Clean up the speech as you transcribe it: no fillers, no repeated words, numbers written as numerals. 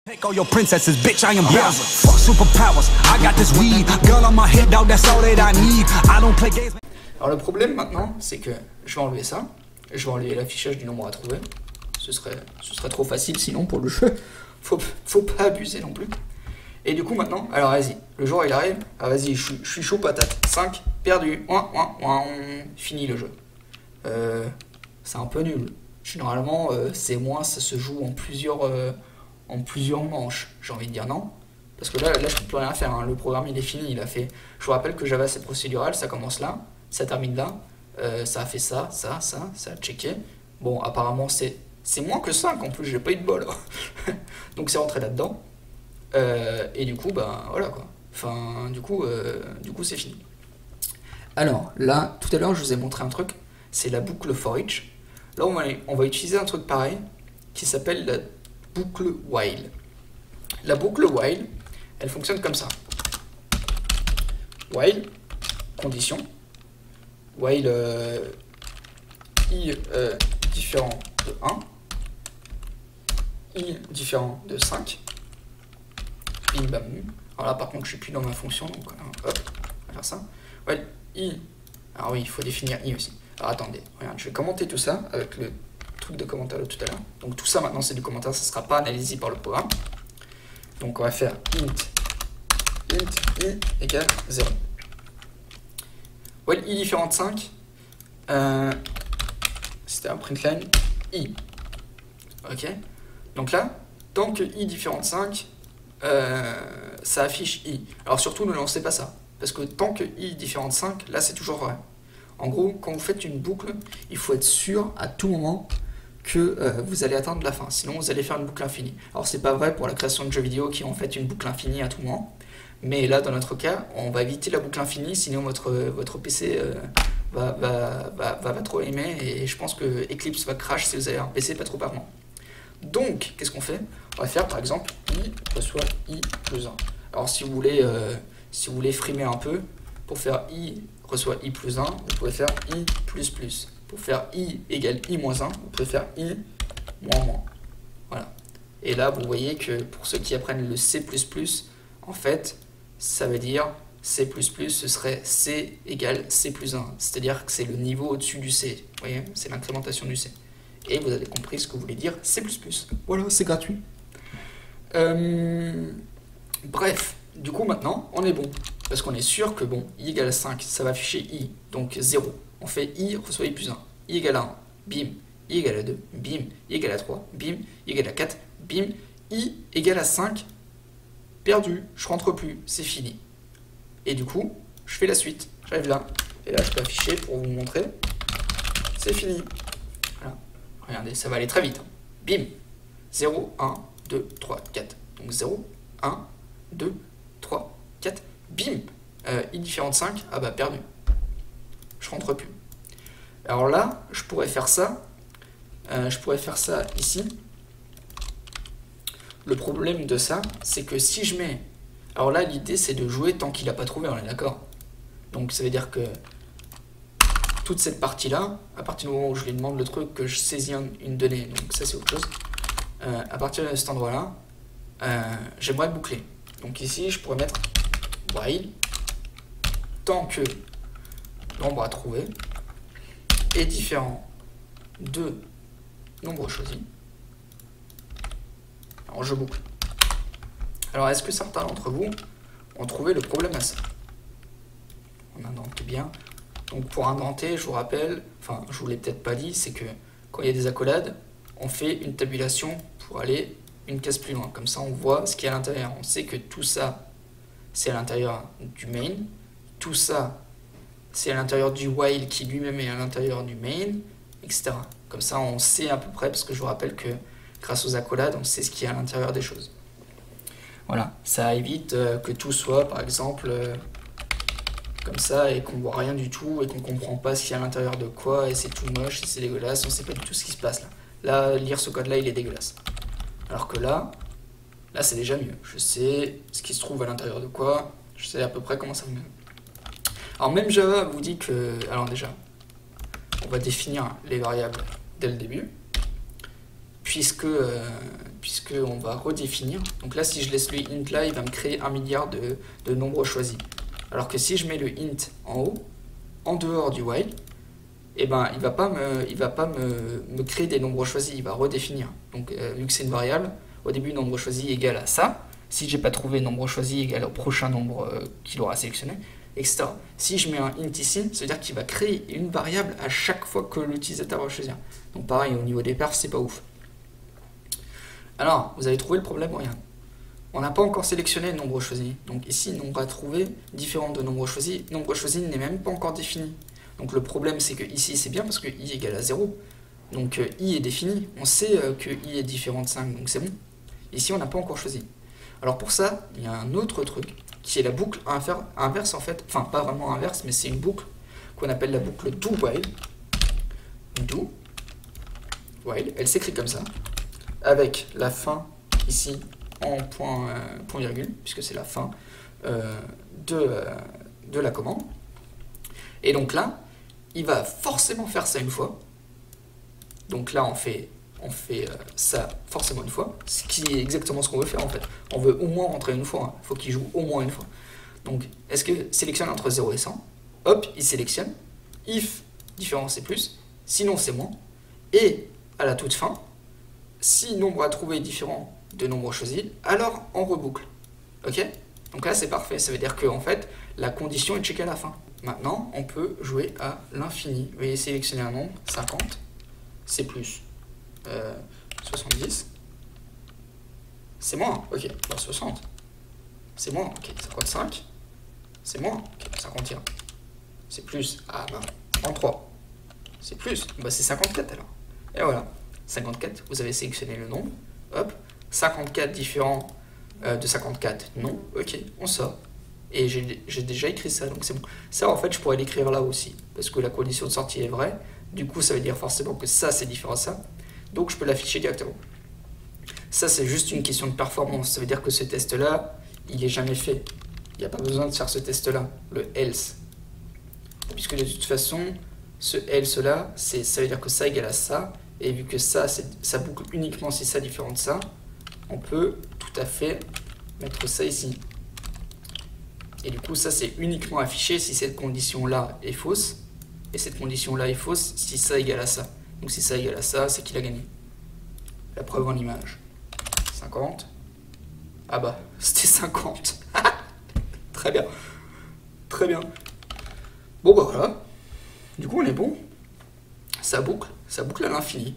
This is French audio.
Take all your princesses, bitch, I am Bowser. Fuck superpowers, I got this weed. Gun on my head, dog, that's all that I need. I don't play games. Alors le problème maintenant, c'est que je vais enlever ça. Je vais enlever l'affichage du nombre à trouver. Ce serait trop facile sinon pour le jeu. Faut pas abuser non plus. Et du coup maintenant, alors vas-y, le jour il arrive. Ah vas-y, je suis chaud patate. 5, perdu. Fini le jeu. C'est un peu nul. Généralement, c'est moins, ça se joue en plusieurs manches, j'ai envie de dire non. Parce que là je peux plus rien faire, hein. Le programme il est fini, il a fait... Je vous rappelle que Java c'est procédural, ça commence là, ça termine là, ça a fait ça a checké. Bon, apparemment c'est moins que 5 en plus, j'ai pas eu de bol. Donc c'est rentré là-dedans. Et du coup, bah voilà quoi. Enfin, du coup c'est fini. Alors là, tout à l'heure je vous ai montré un truc, c'est la boucle for each. Là on va utiliser un truc pareil qui s'appelle la boucle while. La boucle while, elle fonctionne comme ça. While, condition. While i différent de 1. I différent de 5. Bim bam. Alors là par contre je suis plus dans ma fonction, donc hop, on va faire ça. While i. Alors oui, il faut définir i aussi. Alors attendez, regarde, je vais commenter tout ça avec le truc de commentaire de tout à l'heure. Donc tout ça maintenant c'est du commentaire, ça ne sera pas analysé par le programme. Donc on va faire int i égale 0. While i différent de 5, c'était un printline i. Ok. Donc là, tant que i différent de 5, ça affiche i. Alors surtout ne lancez pas ça, parce que tant que i différent de 5, là c'est toujours vrai. En gros, quand vous faites une boucle, il faut être sûr à tout moment que vous allez atteindre la fin, sinon vous allez faire une boucle infinie. Alors c'est pas vrai pour la création de jeux vidéo qui ont en fait une boucle infinie à tout moment, mais là dans notre cas, on va éviter la boucle infinie, sinon votre PC va trop aimer, et je pense que Eclipse va crash si vous avez un PC pas trop performant. Donc, qu'est-ce qu'on fait? On va faire par exemple i reçoit i plus 1. Alors si vous voulez frimer un peu, pour faire i reçoit i plus 1, vous pouvez faire i plus plus. Pour faire i égale i moins 1, vous pouvez faire i moins moins. Voilà. Et là, vous voyez que pour ceux qui apprennent le C++, en fait, ça veut dire C++, ce serait C égale C plus 1. C'est-à-dire que c'est le niveau au-dessus du C. Vous voyez, c'est l'incrémentation du C. Et vous avez compris ce que voulait dire C++. Voilà, c'est gratuit. Bref, du coup maintenant, on est bon. Parce qu'on est sûr que bon, i égale 5, ça va afficher i, donc 0. On fait i reçoit i plus 1. I égale à 1, bim. I égale à 2, bim. I égale à 3, bim. I égale à 4, bim. I égale à 5, perdu, je rentre plus, c'est fini. Et du coup, je fais la suite. J'arrive là, et là je peux afficher pour vous montrer. C'est fini. Voilà. Regardez, ça va aller très vite. Bim. 0, 1, 2, 3, 4. Donc 0, 1, 2, 3, 4. Bim. I différent de 5, ah bah perdu. Je rentre plus. Alors là, je pourrais faire ça. Ici. Le problème de ça, c'est que si je mets... Alors là, l'idée, c'est de jouer tant qu'il n'a pas trouvé, on est d'accord. Donc ça veut dire que toute cette partie-là, à partir du moment où je lui demande le truc, que je saisis une donnée, donc ça c'est autre chose, à partir de cet endroit-là, j'aimerais boucler. Donc ici, je pourrais mettre while, tant que nombre à trouver est différent de nombre choisi. Alors je boucle. Alors est-ce que certains d'entre vous ont trouvé le problème à ça? On indente bien. Donc pour indenter, je vous rappelle, enfin je vous l'ai peut-être pas dit, c'est que quand il y a des accolades, on fait une tabulation pour aller une case plus loin. Comme ça on voit ce qu'il y a à l'intérieur. On sait que tout ça c'est à l'intérieur du main, tout ça c'est à l'intérieur du while qui lui-même est à l'intérieur du main, etc. Comme ça on sait à peu près, parce que je vous rappelle que grâce aux accolades on sait ce qu'il y a à l'intérieur des choses. Voilà, ça évite que tout soit par exemple comme ça et qu'on voit rien du tout et qu'on comprend pas ce qu'il y a à l'intérieur de quoi et c'est tout moche et c'est dégueulasse, on sait pas du tout ce qui se passe là. Là, lire ce code là il est dégueulasse. Alors que là c'est déjà mieux. Je sais ce qui se trouve à l'intérieur de quoi, je sais à peu près comment ça fonctionne. Alors même Java vous dit que... Alors déjà, on va définir les variables dès le début. puisque on va redéfinir. Donc là, si je laisse le int là, il va me créer 1 milliard de nombres choisis. Alors que si je mets le int en haut, en dehors du while, eh ben, il va pas me créer des nombres choisis, il va redéfinir. Donc vu que c'est une variable, au début, nombre choisi égale à ça. Si j'ai pas trouvé nombre choisi égale au prochain nombre qu'il aura sélectionné, etc. Si je mets un int ici, ça veut dire qu'il va créer une variable à chaque fois que l'utilisateur va choisir. Donc pareil, au niveau des perfs, c'est pas ouf. Alors, vous avez trouvé le problème, rien. On n'a pas encore sélectionné le nombre choisi. Donc ici, nombre à trouver, différent de nombre choisi. Nombre choisi n'est même pas encore défini. Donc le problème, c'est que ici, c'est bien parce que i égale à 0. Donc i est défini. On sait que i est différent de 5, donc c'est bon. Ici, on n'a pas encore choisi. Alors pour ça, il y a un autre truc, qui est la boucle inverse en fait. Enfin, pas vraiment inverse, mais c'est une boucle qu'on appelle la boucle do while. Do while, elle s'écrit comme ça, avec la fin ici en point virgule, puisque c'est la fin de la commande. Et donc là, il va forcément faire ça une fois. Donc là, on fait ça forcément une fois, ce qui est exactement ce qu'on veut faire en fait. On veut au moins rentrer une fois, il faut qu'il joue au moins une fois. Donc, est-ce que sélectionne entre 0 et 100? Hop, il sélectionne. If différent c'est plus, sinon c'est moins. Et à la toute fin, si nombre à trouver est différent de nombre choisi, alors on reboucle. Ok? Donc là c'est parfait, ça veut dire que en fait, la condition est checkée à la fin. Maintenant, on peut jouer à l'infini. Vous voyez, sélectionner un nombre, 50, c'est plus 70, c'est moins, ok, bon, 60, c'est moins, ok, 55, c'est moins, ok, 51, c'est plus, ah ben, 33, c'est plus, bah c'est 54 alors, et voilà, 54, vous avez sélectionné le nombre, hop, 54 différent de 54, non, ok, on sort, et j'ai déjà écrit ça, donc c'est bon. Ça en fait je pourrais l'écrire là aussi, parce que la condition de sortie est vraie, du coup ça veut dire forcément que ça c'est différent de ça, donc je peux l'afficher directement. Ça c'est juste une question de performance, ça veut dire que ce test là, il n'est jamais fait. Il n'y a pas besoin de faire ce test là, le else. Puisque de toute façon, ce else là, ça veut dire que ça égale à ça, et vu que ça boucle uniquement si ça différent de ça, on peut tout à fait mettre ça ici. Et du coup ça c'est uniquement affiché si cette condition là est fausse, et cette condition là est fausse si ça égale à ça. Donc si ça égale à ça, c'est qu'il a gagné. La preuve en image. 50. Ah bah, c'était 50. Très bien. Très bien. Bon bah voilà. Du coup on est bon. Ça boucle à l'infini.